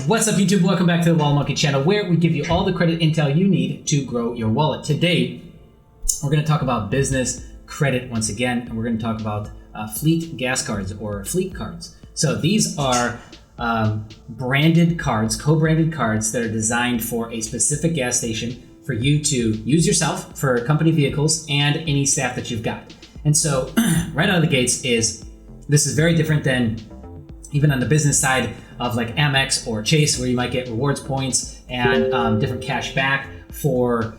What's up, YouTube? Welcome back to the Wallet Monkey channel, where we give you all the credit intel you need to grow your wallet. Today, we're going to talk about business credit once again, and we're going to talk about fleet gas cards or fleet cards. So these are branded cards, co-branded cards that are designed for a specific gas station for you to use yourself for company vehicles and any staff that you've got. And so right out of the gates this is very different than even on the business side of like Amex or Chase, where you might get rewards points and different cash back for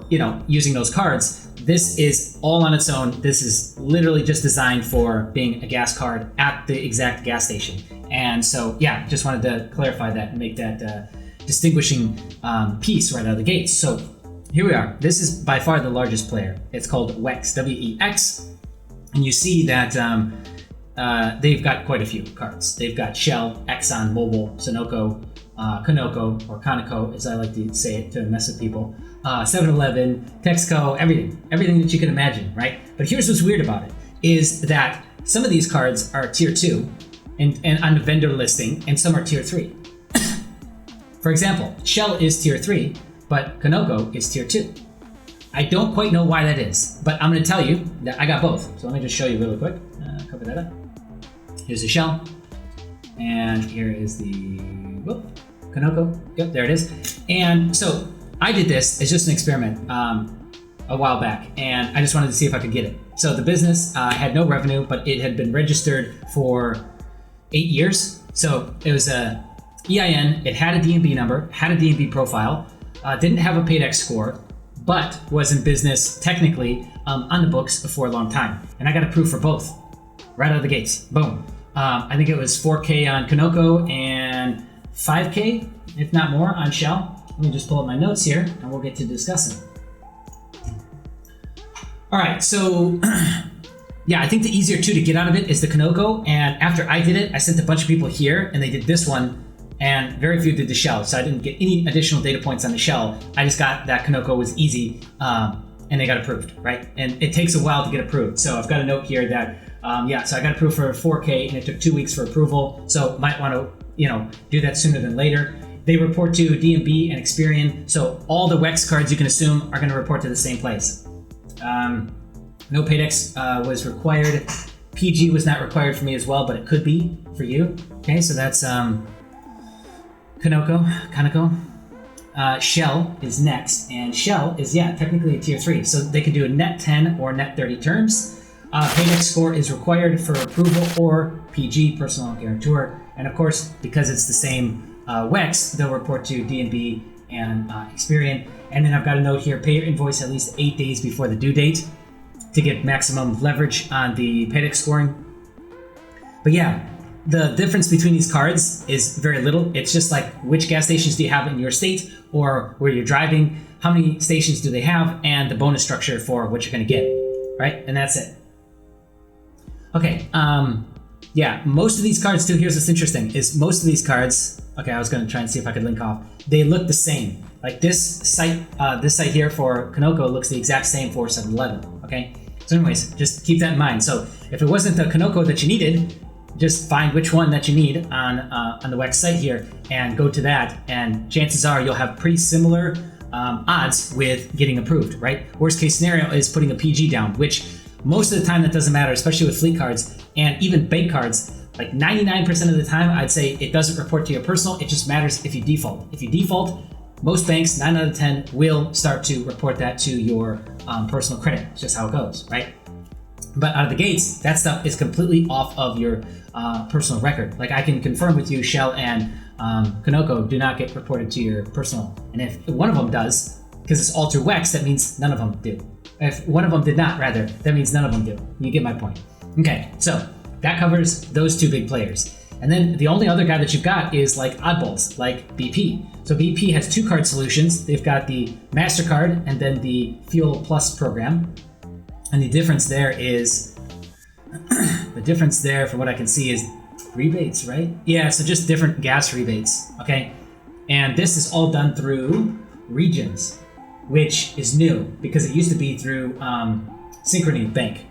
using those cards. This is all on its own. This is literally just designed for being a gas card at the exact gas station. And so, yeah, just wanted to clarify that and make that distinguishing piece right out of the gates. So here we are. This is by far the largest player. It's called WEX, W-E-X. And you see that they've got quite a few cards. They've got Shell, Exxon, Mobil, Sunoco, Conoco, or Conoco, as I like to say it to mess with people, 7-Eleven, Texaco, everything that you can imagine, right? But here's what's weird about it, is that some of these cards are tier 2 and on the vendor listing, and some are tier 3. For example, Shell is tier 3, but Conoco is tier 2. I don't quite know why that is, but I'm going to tell you that I got both. So let me just show you really quick. Cover that up. Here's the Shell, and here is the Conoco. Yep, there it is. And so I did this as just an experiment a while back, and I just wanted to see if I could get it. So the business had no revenue, but it had been registered for 8 years. So it was a EIN, it had a DMB number, had a DMB profile, didn't have a PAYDEX score, but was in business technically on the books for a long time. And I got approved for both right out of the gates. Boom. I think it was 4K on Conoco and 5K, if not more, on Shell. Let me just pull up my notes here and we'll get to discussing. All right, so yeah, I think the easier two to get out of it is the Conoco. And after I did it, I sent a bunch of people here and they did this one, and very few did the Shell. So I didn't get any additional data points on the Shell. I just got that Conoco was easy and they got approved, right? And it takes a while to get approved. So I've got a note here that, so I got approved for 4K and it took 2 weeks for approval. So might want to, do that sooner than later. They report to DMB and Experian. So all the WEX cards you can assume are going to report to the same place. No PAYDEX was required. PG was not required for me as well, but it could be for you. Okay, so that's Conoco. Shell is next, and Shell is, technically a tier 3. So they could do a net 10 or net 30 terms. PAYDEX score is required for approval, or PG, personal guarantor. And of course, because it's the same WEX, they'll report to DNB and Experian. And then I've got a note here, pay your invoice at least 8 days before the due date to get maximum leverage on the PAYDEX scoring. But yeah, the difference between these cards is very little. It's just like, which gas stations do you have in your state or where you're driving, how many stations do they have, and the bonus structure for what you're going to get, right? And that's it. Okay, most of these cards too, here's what's interesting, is most of these cards, okay, I was going to try and see if I could link off, they look the same. Like this site here for Conoco looks the exact same for 7-Eleven, okay? So anyways, just keep that in mind. So if it wasn't the Conoco that you needed, just find which one that you need on the WEX site here and go to that, and chances are you'll have pretty similar odds with getting approved, right? Worst case scenario is putting a PG down, which most of the time that doesn't matter, especially with fleet cards and even bank cards. Like 99% of the time, I'd say it doesn't report to your personal, it just matters if you default. If you default, most banks, 9 out of 10, will start to report that to your personal credit. It's just how it goes, right? But out of the gates, that stuff is completely off of your personal record. Like I can confirm with you, Shell and Conoco do not get reported to your personal. And if one of them does, because it's all through WEX, that means none of them do. If one of them did not, rather, that means none of them do. You get my point. Okay, so that covers those two big players. And then the only other guy that you've got is like oddballs, like BP. So BP has 2 card solutions. They've got the MasterCard and then the Fuel Plus program. And the difference there from what I can see is rebates, right? Yeah, so just different gas rebates, okay? And this is all done through Regions, which is new because it used to be through Synchrony Bank.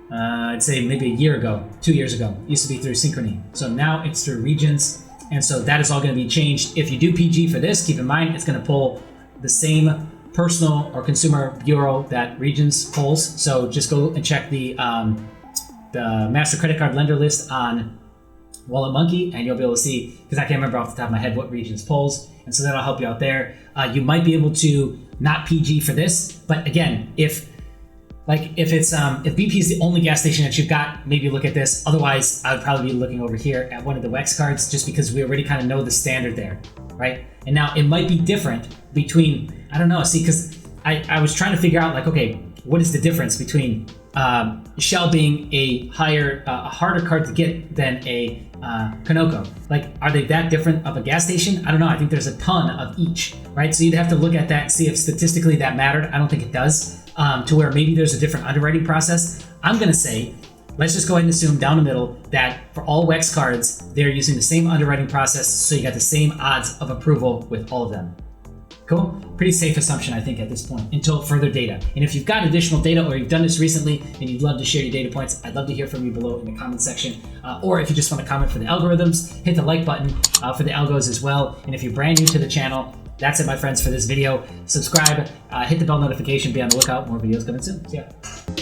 I'd say maybe a year ago, 2 years ago, it used to be through Synchrony. So now it's through Regions. And so that is all going to be changed. If you do PG for this, keep in mind it's going to pull the same personal or consumer bureau that Regions pulls. So just go and check the master credit card lender list on Wallet Monkey, and you'll be able to see, because I can't remember off the top of my head what Regions pulls, and so that'll help you out there. You might be able to not PG for this, but again, if BP is the only gas station that you've got, maybe look at this. Otherwise, I would probably be looking over here at one of the WEX cards, just because we already kind of know the standard there, right? And now it might be different between, I don't know, see, because I was trying to figure out, like, okay, what is the difference between Shell being a harder card to get than a Kanoko? Like, are they that different of a gas station? I don't know. I think there's a ton of each, right? So you'd have to look at that and see if statistically that mattered. I don't think it does. To where maybe there's a different underwriting process. I'm going to say, let's just go ahead and assume down the middle that for all WEX cards, they're using the same underwriting process, so you got the same odds of approval with all of them. Cool? Pretty safe assumption, I think, at this point, until further data. And if you've got additional data, or you've done this recently and you'd love to share your data points, I'd love to hear from you below in the comment section. Or if you just want to comment for the algorithms, hit the like button for the algos as well. And if you're brand new to the channel, that's it, my friends, for this video. Subscribe, hit the bell notification, be on the lookout. More videos coming soon. See ya.